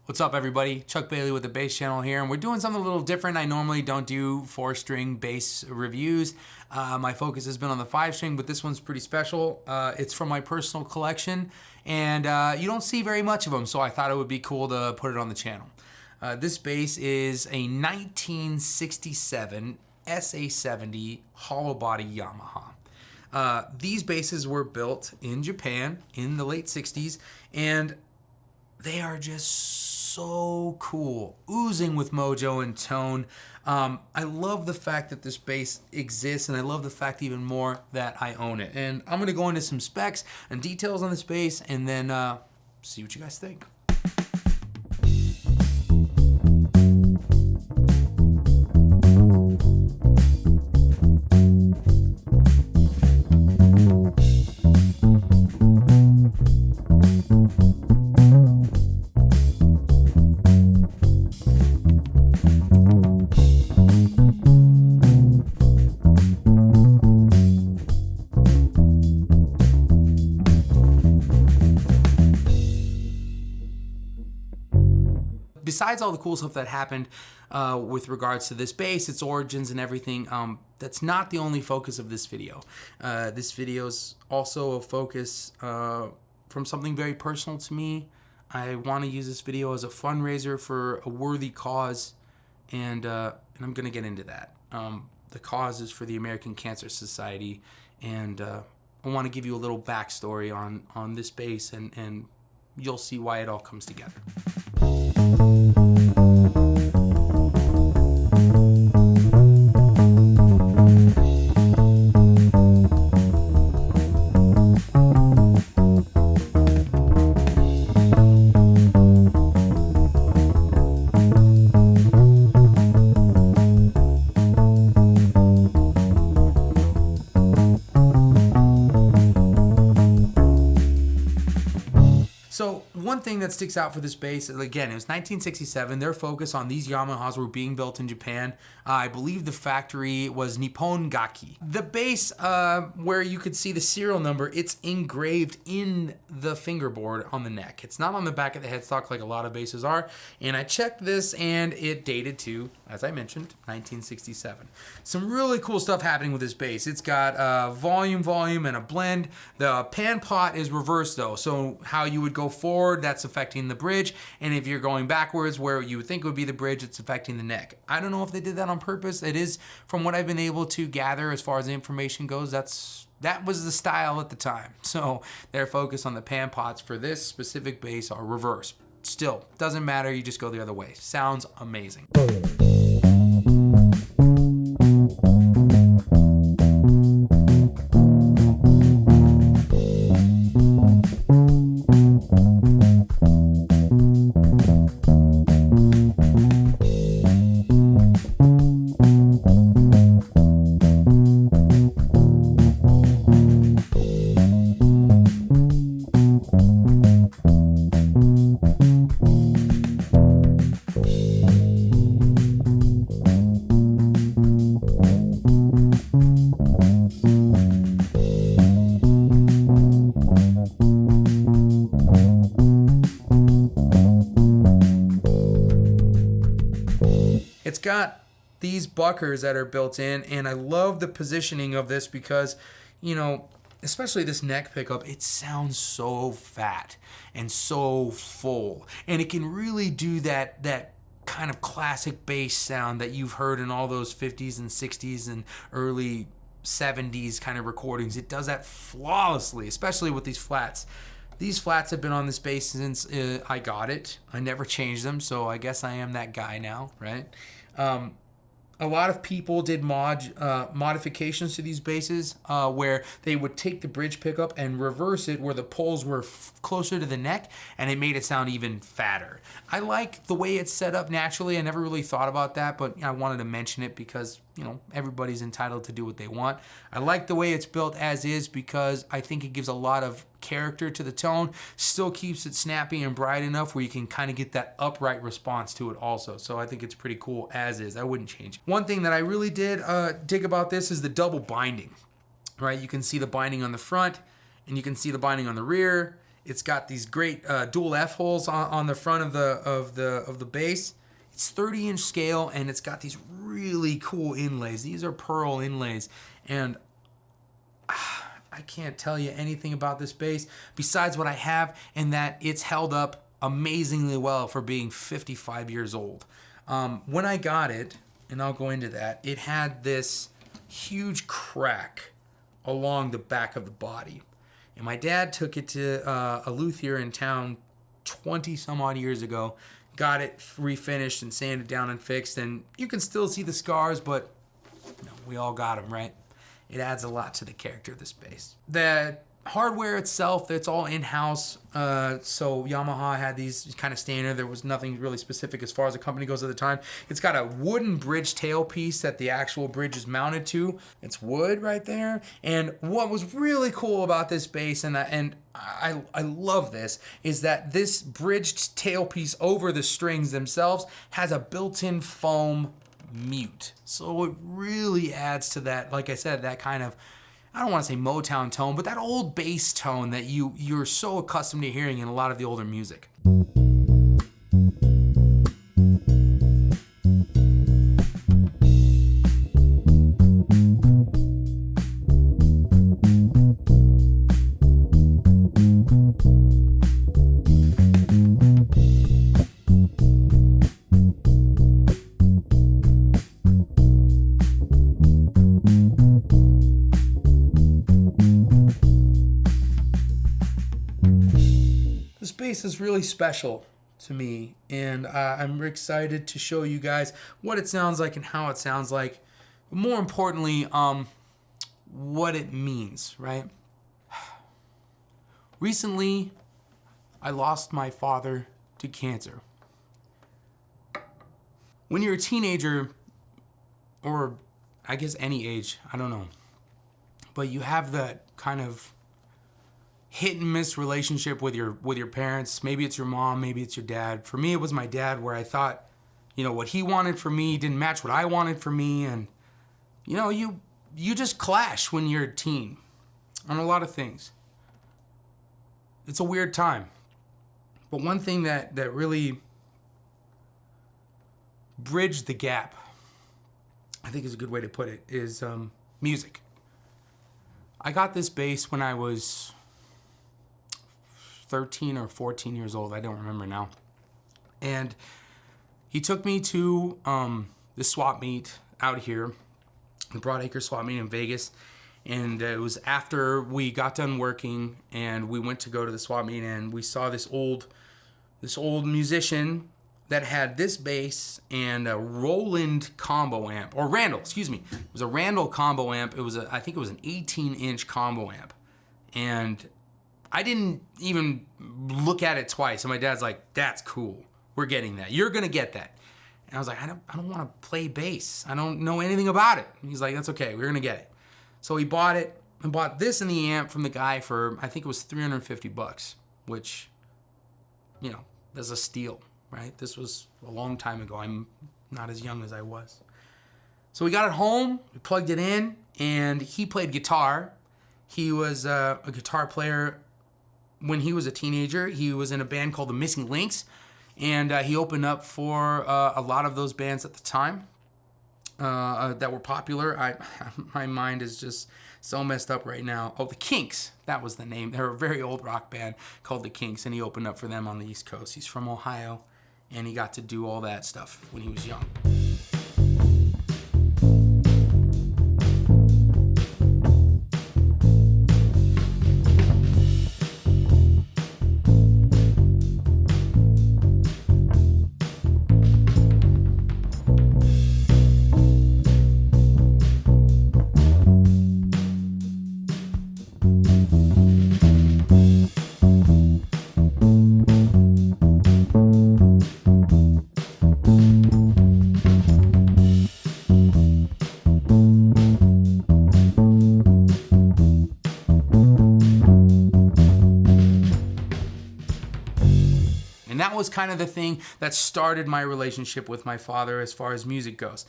What's up, everybody? Chuck Bailey with the Bass Channel here, and we're doing something a little different. I normally don't do 4-string bass reviews. My focus has been on the 5-string, but this one's pretty special. It's from my personal collection, and you don't see very much of them, so I thought it would be cool to put it on the channel. This bass is a 1967 SA-70 hollow body Yamaha. These basses were built in Japan in the late 60s, and they are just so cool, oozing with mojo and tone. I love the fact that this bass exists, and I love the fact even more that I own it. And I'm gonna go into some specs and details on this bass, and then see what you guys think. Besides all the cool stuff that happened with regards to this bass, its origins and everything, that's not the only focus of this video. This video is also a focus from something very personal to me. I want to use this video as a fundraiser for a worthy cause, and I'm going to get into that. The cause is for the American Cancer Society, and I want to give you a little backstory on this bass, and you'll see why it all comes together. So one thing that sticks out for this bass, again, it was 1967. Their focus on these Yamahas were being built in Japan. I believe the factory was Nippon Gaki. The bass, where you could see the serial number, it's engraved in the fingerboard on the neck. It's not on the back of the headstock like a lot of basses are. And I checked this, and it dated to, as I mentioned, 1967. Some really cool stuff happening with this bass. It's got volume, and a blend. The pan pot is reversed though, so how you would go forward, that's affecting the bridge, and if you're going backwards where you would think it would be the bridge, it's affecting the neck. I don't know if they did that on purpose. It is, from what I've been able to gather as far as the information goes, that was the style at the time. So their focus on the pan pots for this specific bass are reversed. Still, doesn't matter, you just go the other way. Sounds amazing. It's got these buckers that are built in, and I love the positioning of this because, you know, especially this neck pickup, it sounds so fat and so full, and it can really do that kind of classic bass sound that you've heard in all those 50s and 60s and early 70s kind of recordings. It does that flawlessly, especially with these flats. These flats have been on this bass since I got it. I never changed them, so I guess I am that guy now, right? A lot of people did modifications to these basses where they would take the bridge pickup and reverse it where the poles were closer to the neck, and it made it sound even fatter. I like the way it's set up naturally. I never really thought about that, but I wanted to mention it because, you know, everybody's entitled to do what they want. I like the way it's built as is because I think it gives a lot of character to the tone, still keeps it snappy and bright enough where you can kind of get that upright response to it also. So I think it's pretty cool as is. I wouldn't change it. One thing that I really did dig about this is the double binding, right? You can see the binding on the front and you can see the binding on the rear, It's got these great dual F holes on the front of the bass. It's 30-inch scale, and it's got these really cool inlays. These are pearl inlays, and I can't tell you anything about this bass besides what I have, and that it's held up amazingly well for being 55 years old. When I got it, and I'll go into that, it had this huge crack along the back of the body. And my dad took it to a luthier in town 20 some odd years ago, got it refinished and sanded down and fixed, and you can still see the scars, but we all got them, right? It adds a lot to the character of this bass. The hardware itself, it's all in-house. So Yamaha had these kind of standard. There was nothing really specific as far as the company goes at the time. It's got a wooden bridge tailpiece that the actual bridge is mounted to. It's wood right there. And what was really cool about this bass, and I love this, is that this bridged tailpiece over the strings themselves has a built-in foam mute. So it really adds to that, like I said, that kind of, I don't want to say Motown tone, but that old bass tone that you're so accustomed to hearing in a lot of the older music. This bass is really special to me, and I'm excited to show you guys what it sounds like and how it sounds like. But more importantly, what it means, right? Recently, I lost my father to cancer. When you're a teenager, or I guess any age, I don't know, but you have that kind of hit and miss relationship with your parents. Maybe it's your mom, maybe it's your dad. For me, it was my dad, where I thought, what he wanted for me didn't match what I wanted for me, and you just clash when you're a teen on a lot of things. It's a weird time. But one thing that really bridged the gap, I think is a good way to put it, is music. I got this bass when I was 13 or 14 years old. I don't remember now. And he took me to the swap meet out here, the Broadacre swap meet in Vegas. And it was after we got done working, and we went to go to the swap meet, and we saw this old musician that had this bass and a Roland combo amp, or Randall, excuse me. It was a Randall combo amp. I think it was an 18-inch combo amp. And I didn't even look at it twice. And my dad's like, "That's cool. We're getting that. You're going to get that." And I was like, I don't want to play bass. I don't know anything about it. And he's like, "That's okay. We're going to get it." So he bought it, and bought this and the amp from the guy for, I think it was $350, which, that's a steal, right? This was a long time ago. I'm not as young as I was. So we got it home, we plugged it in, and he played guitar. He was a guitar player when he was a teenager. He was in a band called the Missing Links, and he opened up for a lot of those bands at the time that were popular. My mind is just so messed up right now. Oh, the Kinks, that was the name. They're a very old rock band called the Kinks, and he opened up for them on the East Coast. He's from Ohio, and he got to do all that stuff when he was young. And that was kind of the thing that started my relationship with my father as far as music goes.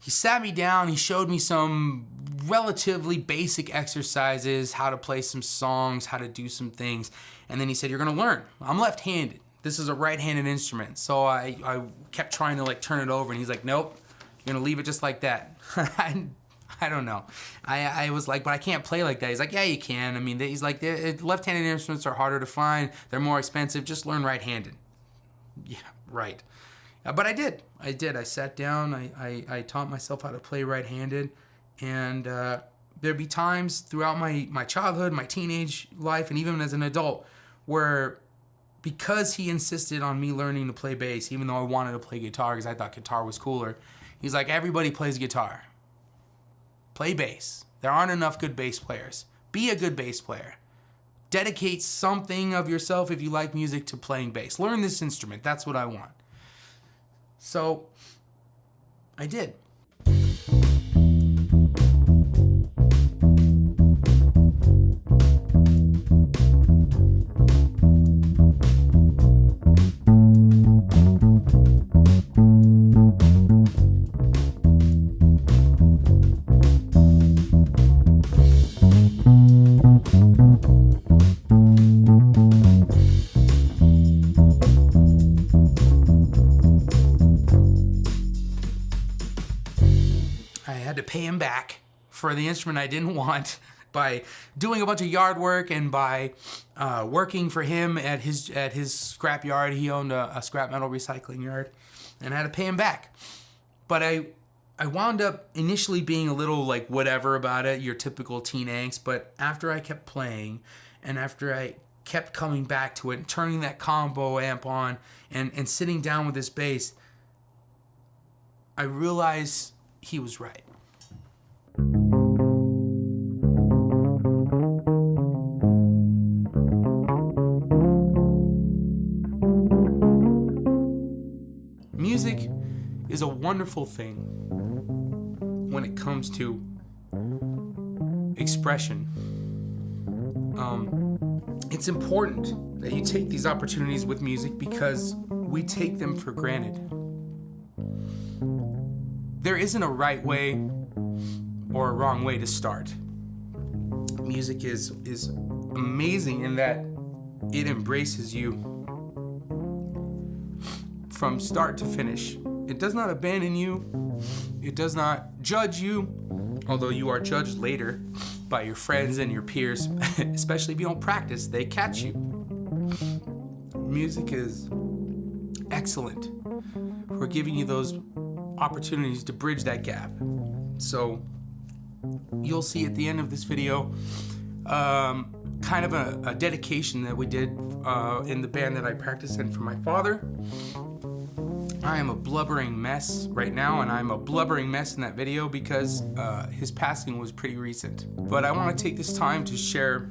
he sat me down, he showed me some relatively basic exercises, how to play some songs, how to do some things, and then he said, you're gonna learn. I'm left-handed. This is a right-handed instrument. So I kept trying to like turn it over, and he's like, nope, you're gonna leave it just like that. I don't know. I was like, but I can't play like that. He's like, yeah, you can. I mean, he's like, left-handed instruments are harder to find. They're more expensive. Just learn right-handed. Yeah, right. But I did. I sat down. I taught myself how to play right-handed. And there'd be times throughout my childhood, my teenage life, and even as an adult, where because he insisted on me learning to play bass, even though I wanted to play guitar because I thought guitar was cooler, he's like, everybody plays guitar. Play bass. There aren't enough good bass players. Be a good bass player. Dedicate something of yourself if you like music to playing bass. Learn this instrument. That's what I want. So I did. To pay him back for the instrument I didn't want by doing a bunch of yard work and by working for him at his scrap yard. He owned a scrap metal recycling yard, and I had to pay him back. But I wound up initially being a little like whatever about it, your typical teen angst. But after I kept playing, and after I kept coming back to it and turning that combo amp on and sitting down with this bass, I realized he was right. Music is a wonderful thing when it comes to expression. It's important that you take these opportunities with music because we take them for granted. There isn't a right way or a wrong way to start. Music is amazing in that it embraces you from start to finish. It does not abandon you. It does not judge you, although you are judged later by your friends and your peers, especially if you don't practice, they catch you. Music is excellent for giving you those opportunities to bridge that gap. So you'll see at the end of this video kind of a dedication that we did in the band that I practice in for my father. I am a blubbering mess right now, and I'm a blubbering mess in that video because his passing was pretty recent. But I want to take this time to share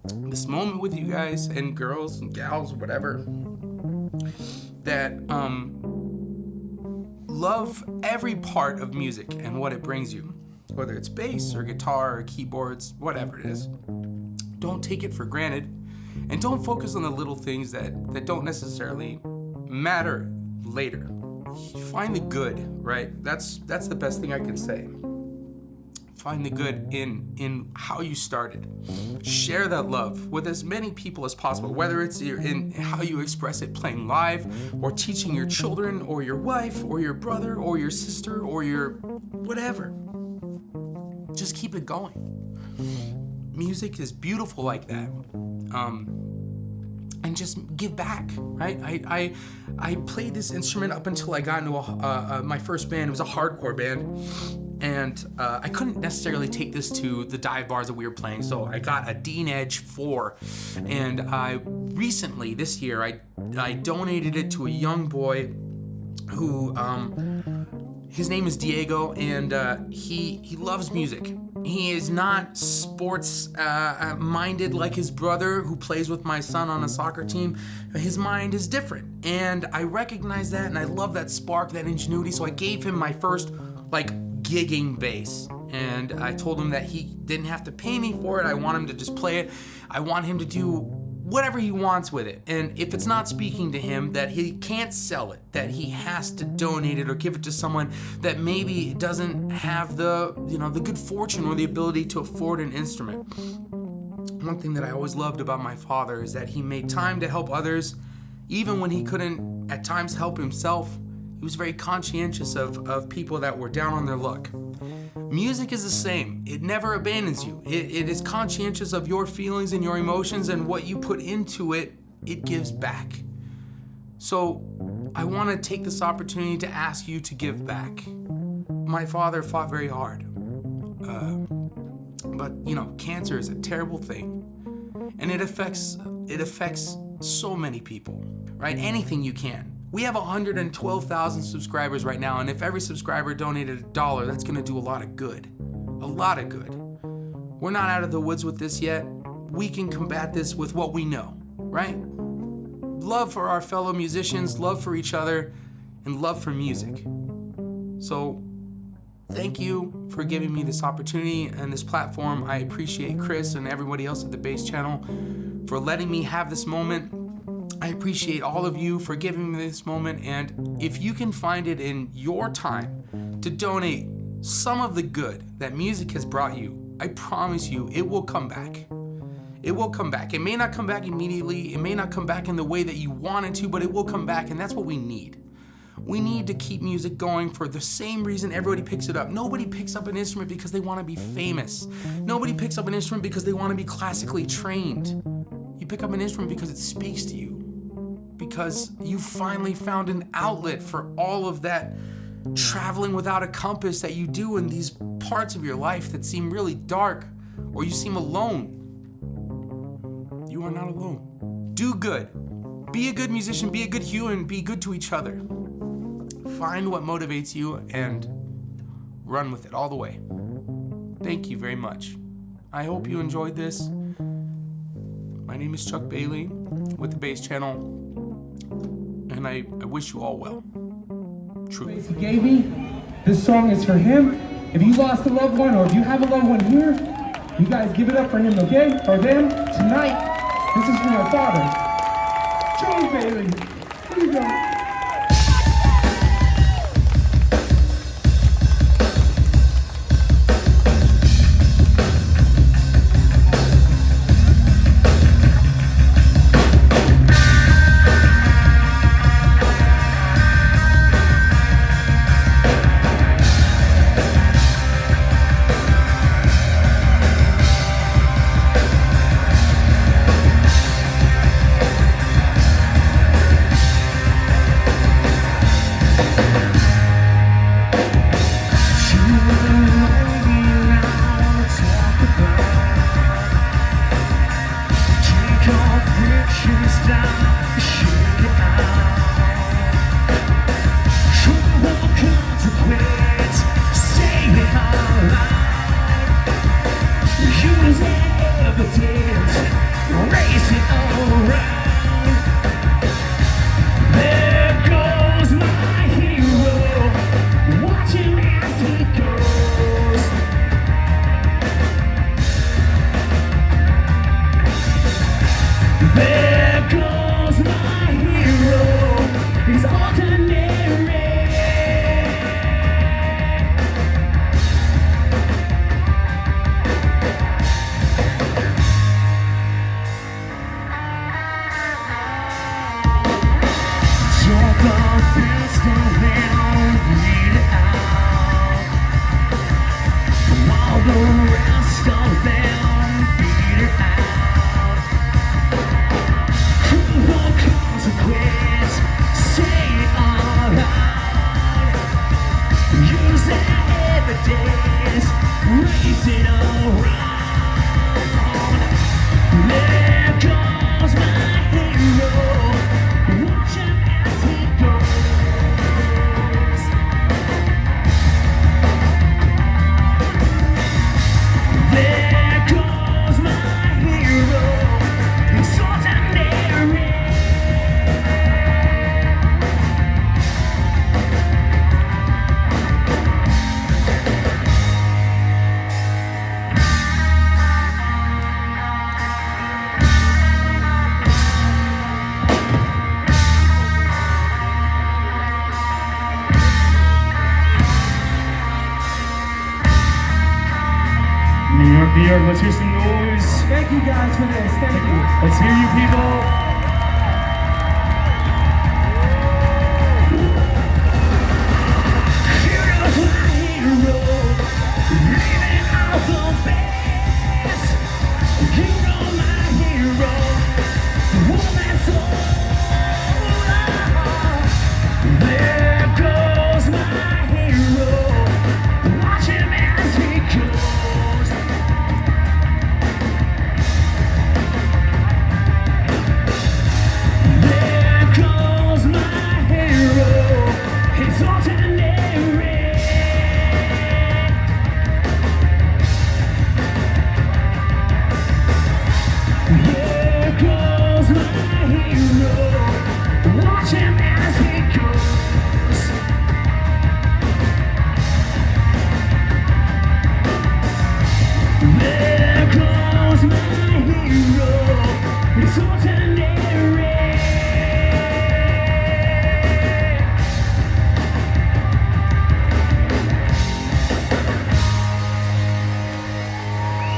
this moment with you guys and girls and gals, whatever, that love every part of music and what it brings you, whether it's bass or guitar or keyboards, whatever it is. Don't take it for granted, and don't focus on the little things that don't necessarily matter later. Find the good, right? That's the best thing I can say. Find the good in how you started. Share that love with as many people as possible, whether it's in how you express it playing live, or teaching your children, or your wife, or your brother, or your sister, or your whatever. Just keep it going. Music is beautiful like that. And just give back, right? I played this instrument up until I got into my first band. It was a hardcore band, and I couldn't necessarily take this to the dive bars that we were playing, so I got a Dean Edge 4, and I recently, this year, I donated it to a young boy who, his name is Diego, and he loves music. He is not sports minded like his brother who plays with my son on a soccer team. His mind is different, and I recognize that, and I love that spark, that ingenuity. So I gave him my first gigging bass, and I told him that he didn't have to pay me for it. I want him to just play it. I want him to do whatever he wants with it. And if it's not speaking to him, that he can't sell it, that he has to donate it or give it to someone that maybe doesn't have the good fortune or the ability to afford an instrument. One thing that I always loved about my father is that he made time to help others, even when he couldn't at times help himself. He was very conscientious of people that were down on their luck. Music is the same. It never abandons you. It is conscientious of your feelings and your emotions, and what you put into it, it gives back. So I want to take this opportunity to ask you to give back. My father fought very hard. But cancer is a terrible thing. And it affects so many people, right? Anything you can. We have 112,000 subscribers right now, and if every subscriber donated $1, that's gonna do a lot of good. A lot of good. We're not out of the woods with this yet. We can combat this with what we know, right? Love for our fellow musicians, love for each other, and love for music. So, thank you for giving me this opportunity and this platform. I appreciate Chris and everybody else at the Bass Channel for letting me have this moment. I appreciate all of you for giving me this moment, and if you can find it in your time to donate some of the good that music has brought you, I promise you it will come back. It will come back. It may not come back immediately, it may not come back in the way that you want it to, but it will come back, and that's what we need. We need to keep music going for the same reason everybody picks it up. Nobody picks up an instrument because they want to be famous. Nobody picks up an instrument because they want to be classically trained. You pick up an instrument because it speaks to you, because you finally found an outlet for all of that traveling without a compass that you do in these parts of your life that seem really dark, or you seem alone. You are not alone. Do good. Be a good musician, be a good human, be good to each other. Find what motivates you and run with it all the way. Thank you very much. I hope you enjoyed this. My name is Chuck Bailey with the Bass Channel, and I wish you all well. Truly. He gave me. This song is for him. If you lost a loved one, or if you have a loved one here, you guys give it up for him, okay? Or them, tonight. This is for my father. Joe Bailey. Here you go. York. Let's hear some noise. Thank you guys for this. Thank you. Let's hear you people.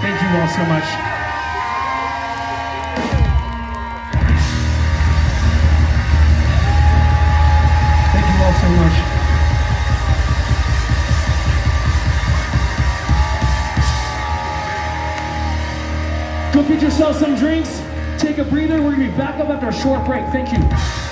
Thank you all so much. Thank you all so much. Go get yourself some drinks, take a breather. We're gonna be back up after a short break. Thank you.